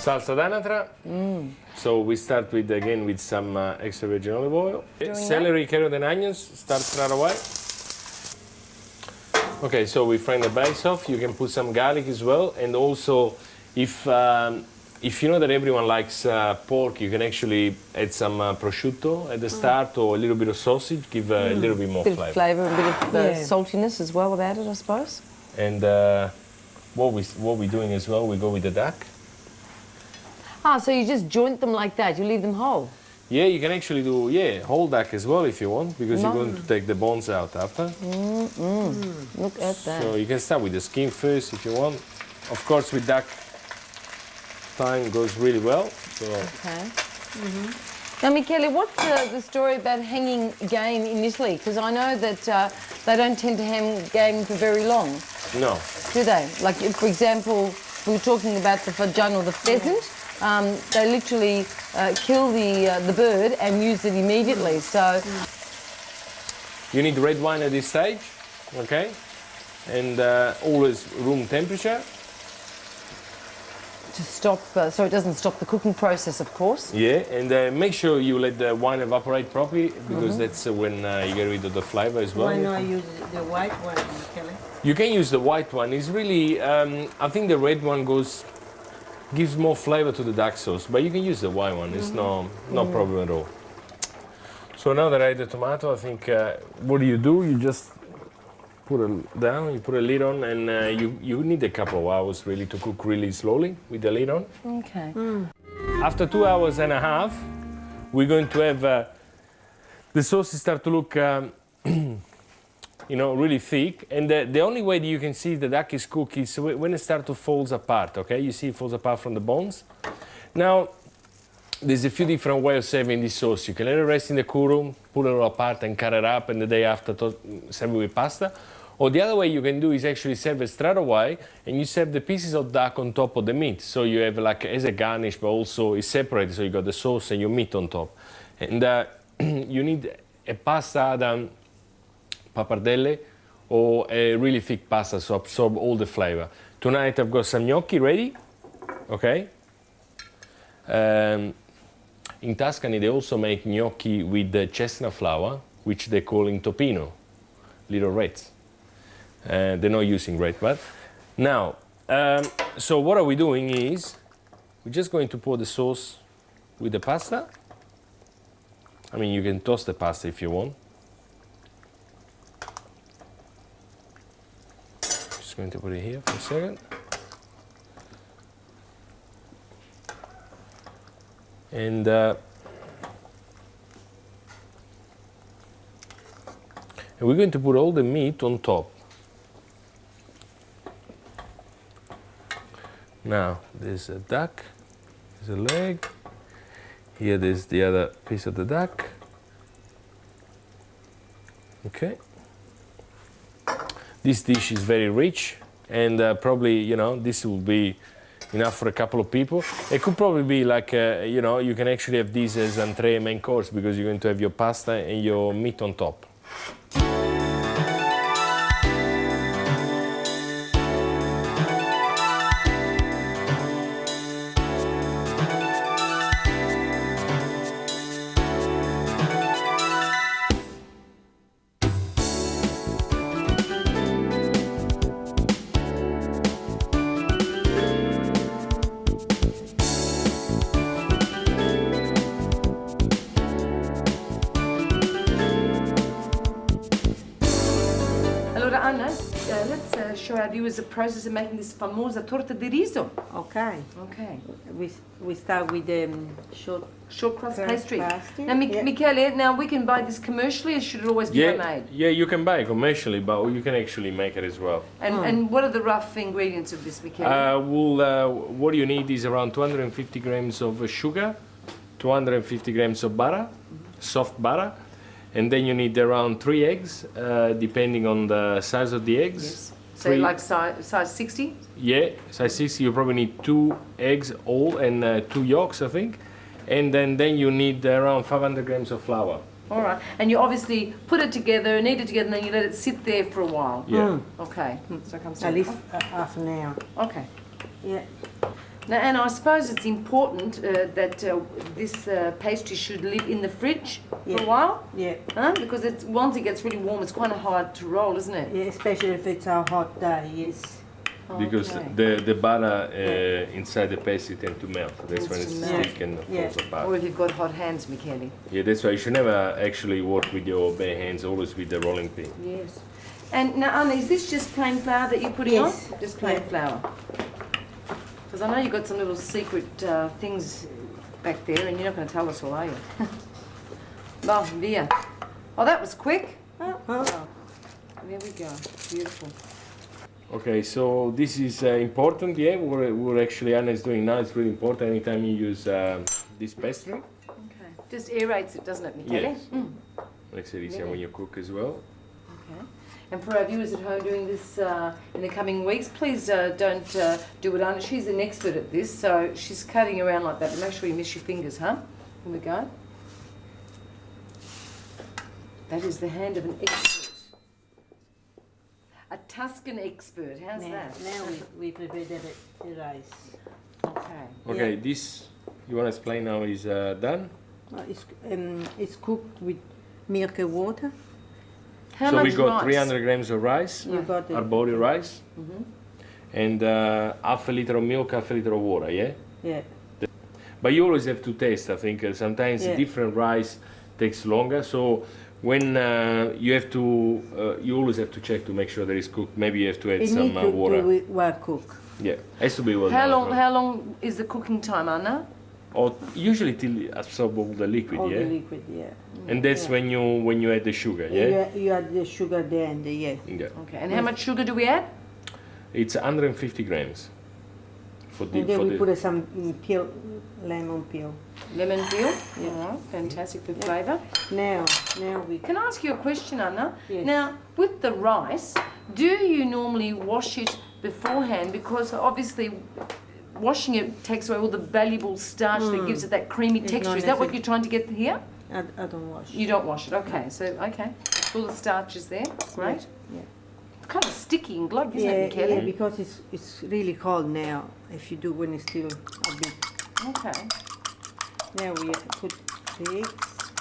Salsa d'anatra. So we start with again with some extra virgin olive oil. Celery, carrot, and onions. Start right away. Okay, so we fry the base off. You can put some garlic as well, and also if you know that everyone likes pork, you can actually add some prosciutto at the start or a little bit of sausage, give a little bit more bit flavor. Of flavour, a bit of saltiness as well about it, I suppose. And what we're doing as well, we go with the duck. Ah, so you just joint them like that, you leave them whole? Yeah, you can actually do, whole duck as well if you want, because you're going to take the bones out after. Look at that. So you can start with the skin first if you want. Of course, with duck, time goes really well. So. Okay. Now, Michele, what's the story about hanging game in Italy? Because I know that they don't tend to hang game for very long. No. Do they? Like, if, for example, we were talking about the fagiano, the pheasant. They literally kill the bird and use it immediately. So you need red wine at this stage, okay, and always room temperature. To stop, so it doesn't stop the cooking process, of course. Yeah, and make sure you let the wine evaporate properly, because that's when you get rid of the flavor as well. Why not use the white one, Kelly? You can use the white one. It's really, I think the red one gives more flavor to the duck sauce, but you can use the white one. It's no problem at all. So now that I add the tomato, I think what do? You just put it down, you put a lid on, and you need a couple of hours really to cook really slowly with the lid on. Okay. After 2 hours and a half, we're going to have the sauces start to look really thick, and the only way that you can see the duck is cooked is when it starts to fall apart, okay? You see it falls apart from the bones. Now, there's a few different ways of serving this sauce. You can let it rest in the cool room, pull it all apart and cut it up, and the day after serve it with pasta. Or the other way you can do is actually serve it straight away, and you serve the pieces of duck on top of the meat. So you have like as a garnish, but also it's separated, so you got the sauce and your meat on top. And you need a pasta than pappardelle or a really thick pasta to absorb all the flavor. Tonight I've got some gnocchi ready, okay? In Tuscany they also make gnocchi with the chestnut flour, which they call in topino, little reds. They're not using red, but now, so what are we doing is, we're just going to pour the sauce with the pasta. I mean, you can toast the pasta if you want. Just going to put it here for a second. And we're going to put all the meat on top. Now, there's a duck, there's a leg. Here there's the other piece of the duck. Okay. This dish is very rich, and probably, this will be enough for a couple of people. It could probably be like, you can actually have this as entree main course, because you're going to have your pasta and your meat on top. Let's show our viewers the process of making this famosa torta di riso. Okay. Okay. We start with the Short crust pastry. pastry. Now, Michele, now we can buy this commercially, or should it always be homemade? Yeah, you can buy it commercially, but you can actually make it as well. And what are the rough ingredients of this, Michele? What you need is around 250 grams of sugar, 250 grams of butter, soft butter, and then you need around 3 eggs, depending on the size of the eggs. Yes. So like size 60? Yeah, size 60. You probably need 2 eggs all and 2 yolks, I think. And then you need around 500 grams of flour. All right. And you obviously put it together, knead it together, and then you let it sit there for a while. Yeah. Okay. So it comes at least half an hour. Okay. Yeah. Now, and I suppose it's important that this pastry should live in the fridge for a while. Yeah. Huh? Because once it gets really warm, it's quite hard to roll, isn't it? Yeah, especially if it's a hot day, yes. Because Okay. the butter inside the pastry tend to melt. That's when it's melt. thick and Yeah. falls apart. Or if you've got hot hands, Michele. Yeah, that's why you should never actually work with your bare hands, always with the rolling pin. Yes. And now, Anna, is this just plain flour that you're putting Yes. on? Just plain Yeah. flour. Because I know you've got some little secret things back there, and you're not going to tell us all, are you? Oh, dear. Oh, that was quick. Oh. There we go. Beautiful. Okay, so this is important, yeah, we're actually Anna is doing now, it's really important anytime you use this pastry. Okay. Just aerates it, doesn't it, Michele? Yes. Mm. Makes it easier Really? when you cook as well. Okay. And for our viewers at home doing this in the coming weeks, please don't do it, Anna. She's an expert at this, so she's cutting around like that. But make sure you miss your fingers, huh? Here we go. That is the hand of an expert. A Tuscan expert. How's that? Now we prepare the rice. Okay. Okay, Yeah. this, you want to explain now, is done. It's cooked with milk and water. How So much we got rice? 300 grams of rice, You got it. arbori rice, and half a liter of milk, half a liter of water, yeah? Yeah. But you always have to taste, I think. Sometimes Yeah. different rice takes longer, so when you have to, you always have to check to make sure that it's cooked. Maybe you have to add It some needs to water. well cook. Yeah, has to be well How done. long? How long is the cooking time, Anna? Or usually till it absorb all the liquid, All yeah. the liquid, yeah. And that's Yeah. when you add the sugar, yeah. You add the sugar at the end, yeah. Yeah. Okay. And how much sugar do we add? It's 150 grams for the And then for we the. put some peel, lemon peel. Lemon peel. All right. Fantastic for flavour. Now we Can I ask you a question, Anna? Yes. Now, with the rice, do you normally wash it beforehand? Because obviously, washing it takes away all the valuable starch that gives it that creamy It's texture. not Is that what necessary. you're trying to get here? I don't wash. You don't wash it. Okay. So okay, all the starch is there. Great. Yeah. It's kind of sticky and glug, isn't Yeah, it, Michele? yeah, because it's really cold now. If you do when it's still a bit. Okay. Now we put the eggs.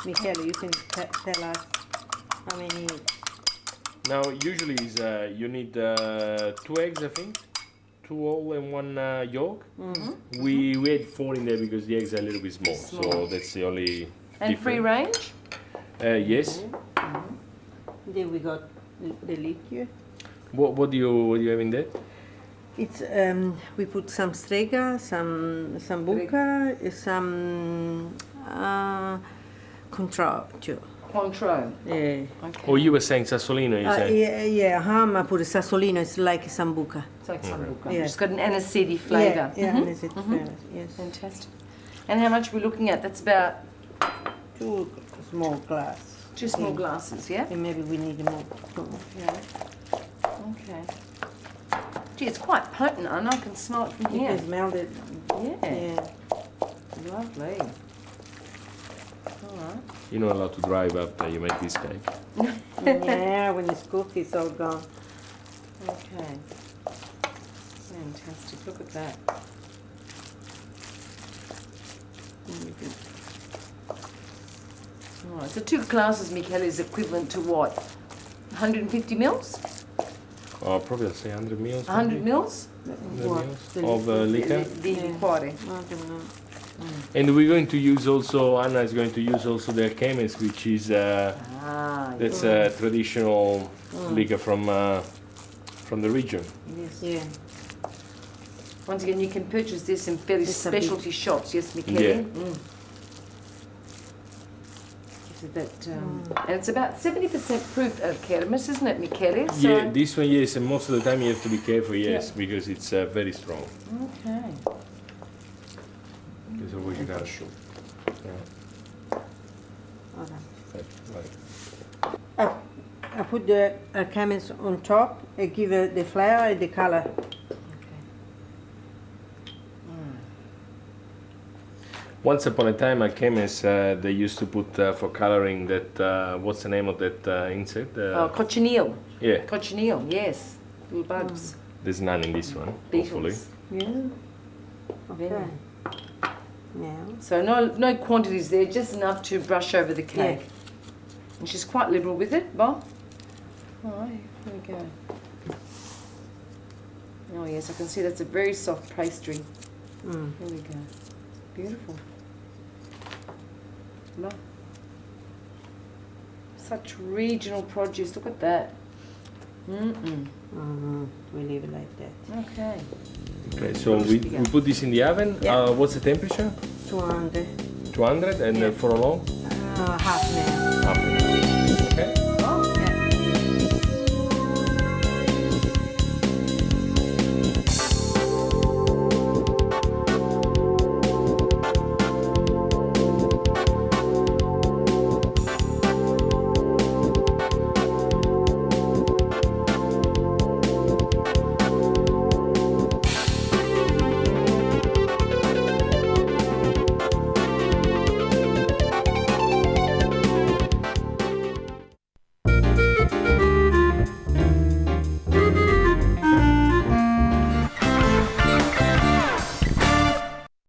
Michele, you can tell us how many eggs. Now usually is you need 2 eggs, I think, 2 whole and 1 yolk. We had 4 in there because the eggs are a little bit small, so Small. that's the only. And free difference. range? Yes. Then we got the liquor. What do you have in there? It's we put some strega, some sambuca, some contratto. Cointreau. Yeah. Okay. Or you were saying sassolino, you said? Yeah, ma pure sassolino. It's like sambuca. It's like sambuca. Yeah. It's got an aniseed flavour. Yeah, and it's flavor, yes. Fantastic. And how much are we looking at? That's about 2 small glass. 2 small glasses, yeah? And maybe we need more. Yeah. Okay. Gee, it's quite potent, and I can smell it from You here. can smell it. Yeah. Yeah. Lovely. All right. You're not allowed to drive after you make this cake. Yeah, when it's cooked, it's all gone. Okay. Fantastic. Look at that. All right. So 2 glasses, Michele, is equivalent to what? 150 mils? Probably I'll say 100 mils. 100 mils? 100 What? mils of liquor. Di liquore. I don't know. And we're going to use also, Anna is going to use also the Chemes, which is that's a traditional liquor from the region. Yes. Yeah. Once again, you can purchase this in fairly It's a big- specialty shops, yes, Michele? Yeah. So that, and it's about 70% proof of Kermes, isn't it, Michele? So, Yeah, this one, yes, and most of the time you have to be careful, yes, because it's very strong. Okay. Because otherwise you gotta shoot. All right. Right. I put the alchemist on top and give it the flavor and the color. Once upon a time, at chemists, they used to put for coloring that, what's the name of that insect? Cochineal. Yeah, Cochineal, yes. Little bugs. there's none in this one, hopefully. Beetles. Yeah. Okay. Very. Now. So no quantities there, just enough to brush over the cake. Yeah. And she's quite liberal with it, Bob. All right, here we go. Oh yes, I can see that's a very soft pastry. Here we go. Beautiful. Look. Such regional produce, look at that. We leave it like that. Okay. Okay, so we put this in the oven. Yeah. What's the temperature? 200. 200, and for how long? Half an hour. Half an hour.